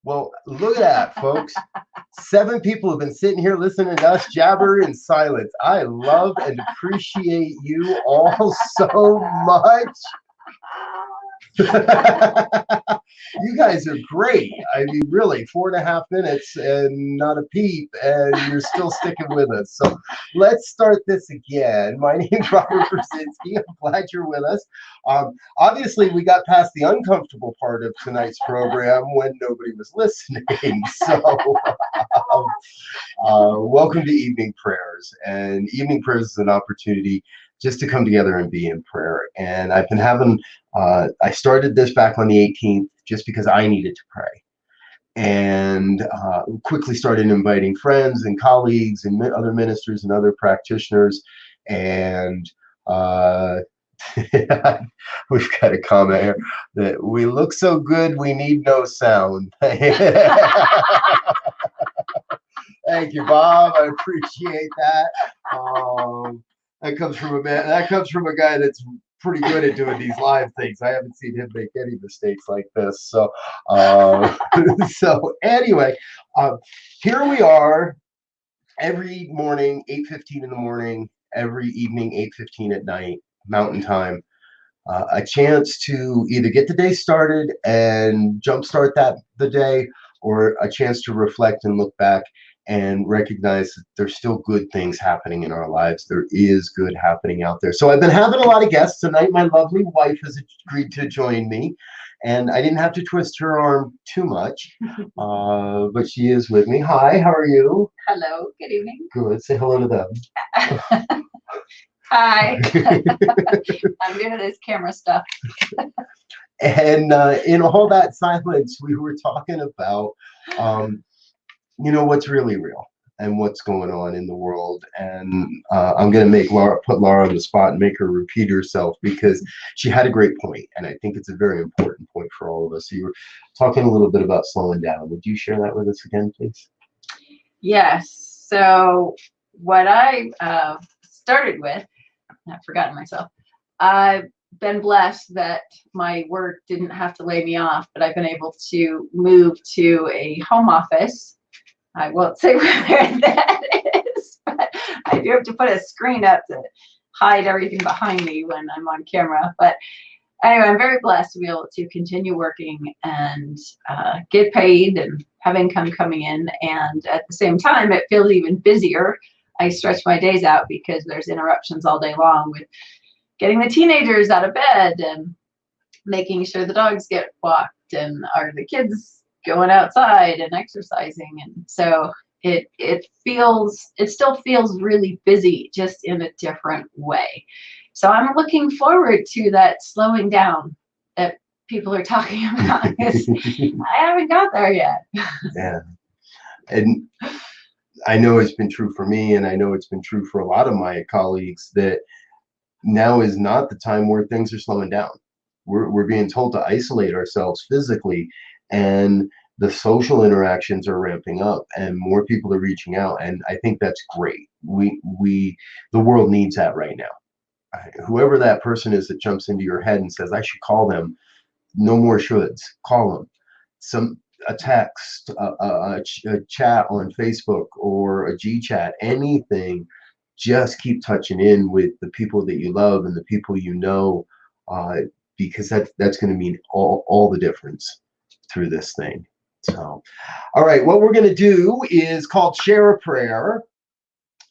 Well, look at that, folks. 7 people have been sitting here listening to us jabber in silence. I love and appreciate you all so much. You guys are great. I mean, really, 4.5 minutes and not a peep, and you're still sticking with us. So let's start this again. My name's Robert Brzezinski. I'm glad you're with us. Obviously, we got past the uncomfortable part of tonight's program when nobody was listening. So welcome to evening prayers. And evening prayers is an opportunity just to come together and be in prayer. And I've been having, I started this back on the 18th just because I needed to pray. And quickly started inviting friends and colleagues and other ministers and other practitioners. And we've got a comment here that we look so good, we need no sound. Thank you, Bob. I appreciate that. That comes from a man. That comes from a guy that's pretty good at doing these live things. I haven't seen him make any mistakes like this. So, so anyway, here we are. Every morning, 8:15 in the morning. Every evening, 8:15 at night, Mountain Time. A chance to either get the day started and jumpstart the day, or a chance to reflect and look back and recognize that there's still good things happening in our lives. There is good happening out there. So I've been having a lot of guests tonight. My lovely wife has agreed to join me, and I didn't have to twist her arm too much, but she is with me. Hi, how are you? Hello, good evening. Good. Say hello to them. Hi. I'm new to this camera stuff. And in all that silence, we were talking about, what's really real and what's going on in the world. And I'm going to put Lara on the spot and make her repeat herself because she had a great point, and I think it's a very important point for all of us. So you were talking a little bit about slowing down. Would you share that with us again, please? Yes. So what I started with, I've forgotten myself. I've been blessed that my work didn't have to lay me off, but I've been able to move to a home office. I won't say where that is, but I do have to put a screen up to hide everything behind me when I'm on camera. But anyway, I'm very blessed to be able to continue working and get paid and have income coming in. And at the same time, it feels even busier. I stretch my days out because there's interruptions all day long with getting the teenagers out of bed and making sure the dogs get walked and are the kids going outside and exercising. And so it still feels really busy, just in a different way. So I'm looking forward to that slowing down that people are talking about, because I haven't got there yet. Yeah. And I know it's been true for me, and I know it's been true for a lot of my colleagues, that now is not the time where things are slowing down. We're being told to isolate ourselves physically, and the social interactions are ramping up, and more people are reaching out, and I think that's great. The world needs that right now. Whoever that person is that jumps into your head and says, I should call them, no more shoulds. Call them. A text, a chat on Facebook, or a G chat, anything. Just keep touching in with the people that you love and the people you know, because that's going to mean all the difference through this thing. So, all right, what we're going to do is called Share a Prayer.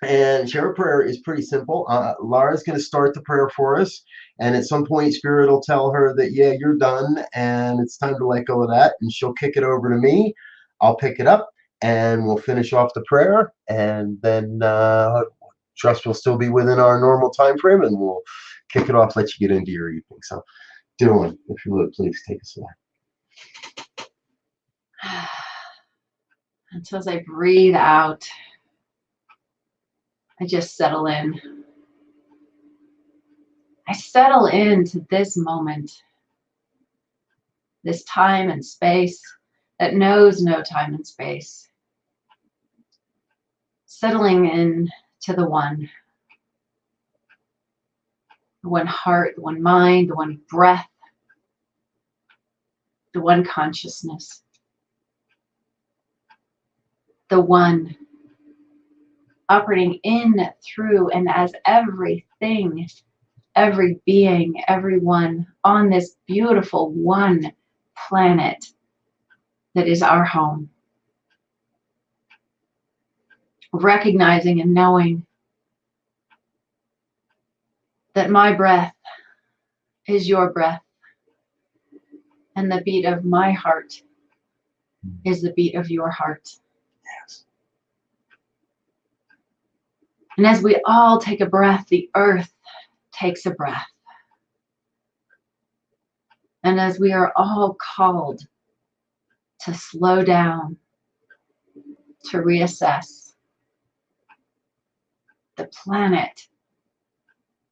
And share a prayer is pretty simple. Lara's going to start the prayer for us. And at some point, Spirit will tell her that, yeah, you're done and it's time to let go of that. And she'll kick it over to me. I'll pick it up and we'll finish off the prayer. And then trust we'll still be within our normal time frame, and we'll kick it off, let you get into your evening. So, Dylan, if you would, please take us away. Until as I breathe out, I just settle in. I settle into this moment, this time and space that knows no time and space. Settling in to the one heart, the one mind, the one breath, the one consciousness. the one operating in, through, and as everything, every being, everyone on this beautiful one planet that is our home. Recognizing and knowing that my breath is your breath, and the beat of my heart is the beat of your heart. Yes. And as we all take a breath, the earth takes a breath. And as we are all called to slow down, to reassess, the planet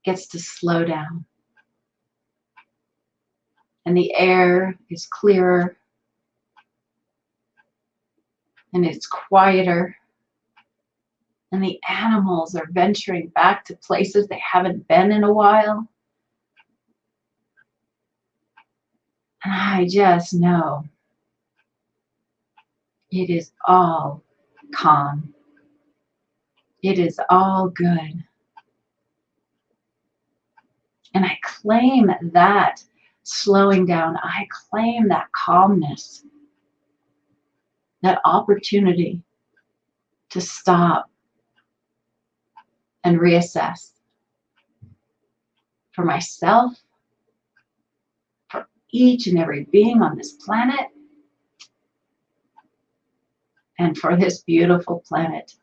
gets to slow down. And the air is clearer, and it's quieter, and the animals are venturing back to places they haven't been in a while. And I just know it is all calm. It is all good. And I claim that slowing down. I claim that calmness, that opportunity to stop and reassess for myself, for each and every being on this planet, and for this beautiful planet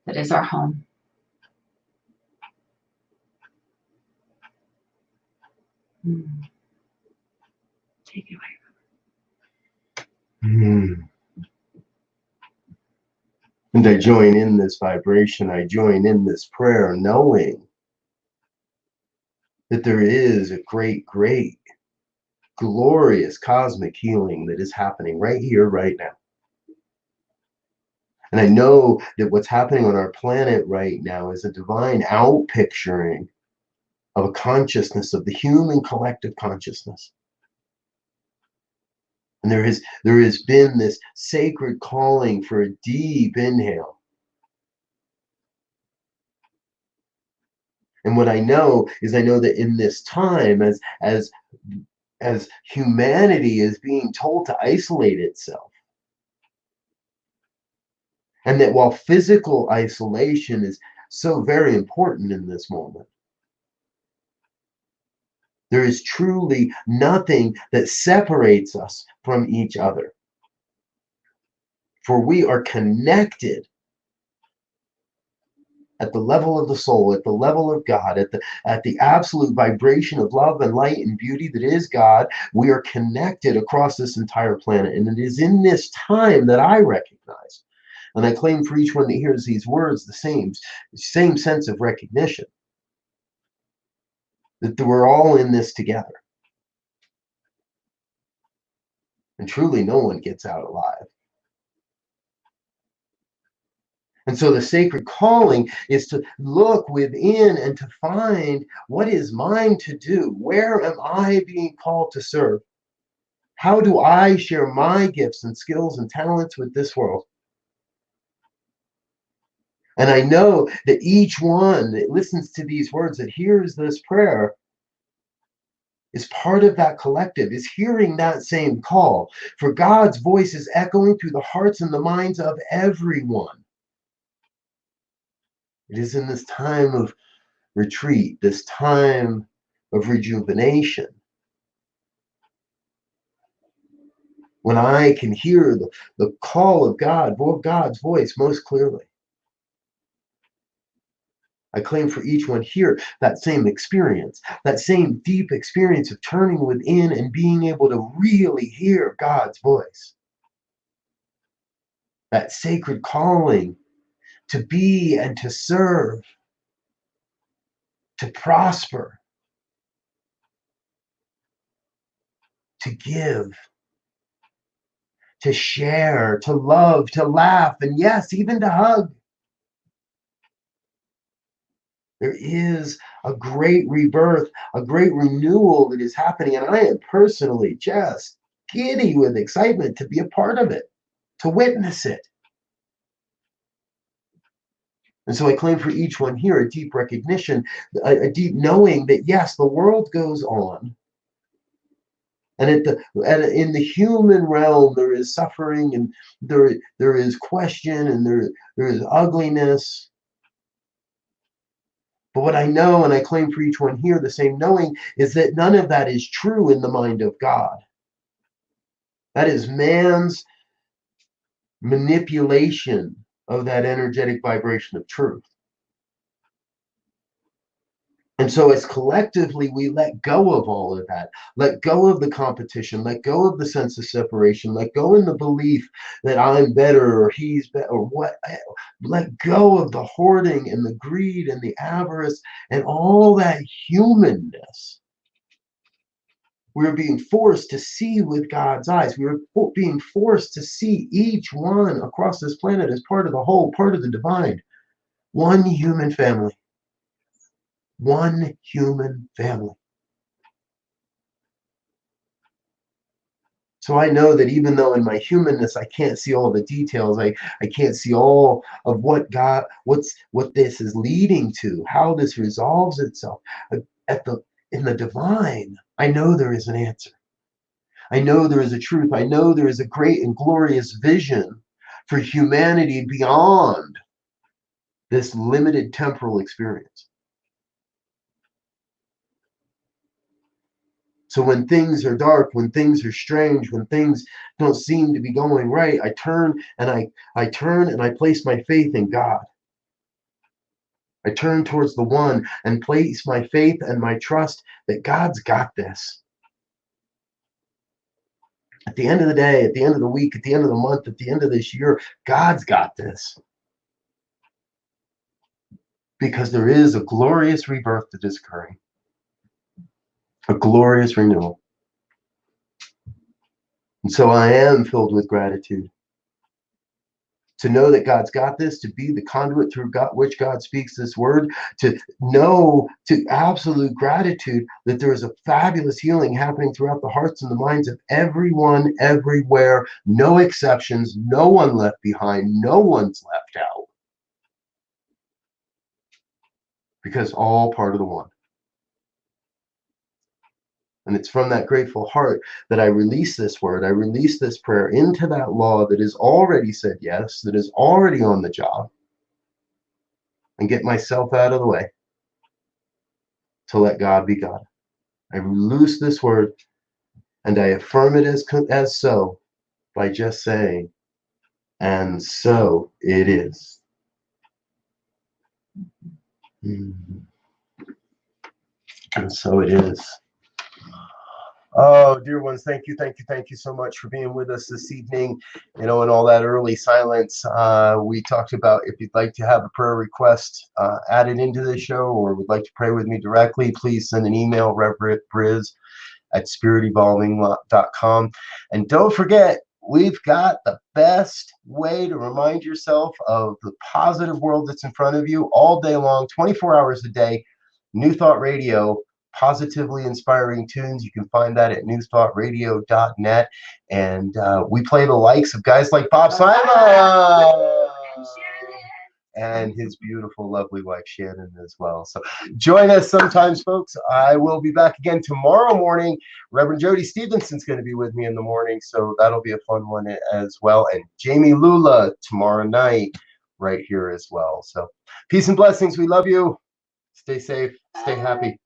that is our home. Take it away. And I join in this vibration. I join in this prayer, knowing that there is a great, great, glorious cosmic healing that is happening right here, right now. And I know that what's happening on our planet right now is a divine outpicturing of a consciousness, of the human collective consciousness. And there has been this sacred calling for a deep inhale. And what I know is, I know that in this time, as humanity is being told to isolate itself, and that while physical isolation is so very important in this moment, there is truly nothing that separates us from each other. For we are connected at the level of the soul, at the level of God, at the absolute vibration of love and light and beauty that is God. We are connected across this entire planet. And it is in this time that I recognize, and I claim for each one that hears these words, the same sense of recognition, that we're all in this together. And truly, no one gets out alive. And so the sacred calling is to look within and to find what is mine to do. Where am I being called to serve? How do I share my gifts and skills and talents with this world? And I know that each one that listens to these words, that hears this prayer, is part of that collective, is hearing that same call. For God's voice is echoing through the hearts and the minds of everyone. It is in this time of retreat, this time of rejuvenation, when I can hear the call of God, God's voice most clearly. I claim for each one here that same experience, that same deep experience of turning within and being able to really hear God's voice. That sacred calling to be and to serve, to prosper, to give, to share, to love, to laugh, and yes, even to hug. There is a great rebirth, a great renewal that is happening, and I am personally just giddy with excitement to be a part of it, to witness it. And so I claim for each one here a deep recognition, a deep knowing that yes, the world goes on. And in the human realm, there is suffering, and there is question, and there is ugliness. But what I know, and I claim for each one here, the same knowing, is that none of that is true in the mind of God. That is man's manipulation of that energetic vibration of truth. And so as collectively we let go of all of that, let go of the competition, let go of the sense of separation, let go in the belief that I'm better or he's better or what, let go of the hoarding and the greed and the avarice and all that humanness. We're being forced to see with God's eyes. We're being forced to see each one across this planet as part of the whole, part of the divine. One human family. One human family. So I know that even though in my humanness I can't see all the details, I can't see all of what this is leading to, how this resolves itself. In the divine, I know there is an answer. I know there is a truth. I know there is a great and glorious vision for humanity beyond this limited temporal experience. So when things are dark, when things are strange, when things don't seem to be going right, I turn and I place my faith in God. I turn towards the one and place my faith and my trust that God's got this. At the end of the day, at the end of the week, at the end of the month, at the end of this year, God's got this. Because there is a glorious rebirth that is occurring. A glorious renewal. And so I am filled with gratitude to know that God's got this, to be the conduit through which God speaks this word, to know, to absolute gratitude that there is a fabulous healing happening throughout the hearts and the minds of everyone, everywhere, no exceptions, no one left behind, no one's left out. Because all part of the one. And it's from that grateful heart that I release this word, I release this prayer into that law that is already said yes, that is already on the job, and get myself out of the way to let God be God. I release this word and I affirm it as so by just saying, and so it is. And so it is. Oh, dear ones, thank you so much for being with us this evening. You know, in all that early silence, we talked about if you'd like to have a prayer request added into the show or would like to pray with me directly, please send an email, reverendbriz@spiritevolving.com. And don't forget, we've got the best way to remind yourself of the positive world that's in front of you all day long, 24 hours a day. New Thought Radio. Positively inspiring tunes. You can find that at newthoughtradio.net. And we play the likes of guys like Bob Simon and his beautiful, lovely wife Shannon as well. So join us sometimes, folks. I will be back again tomorrow morning. Reverend Jody Stevenson's going to be with me in the morning, so that'll be a fun one as well. And Jamie Lula tomorrow night right here as well. So peace and blessings. We love you. Stay safe. Stay happy.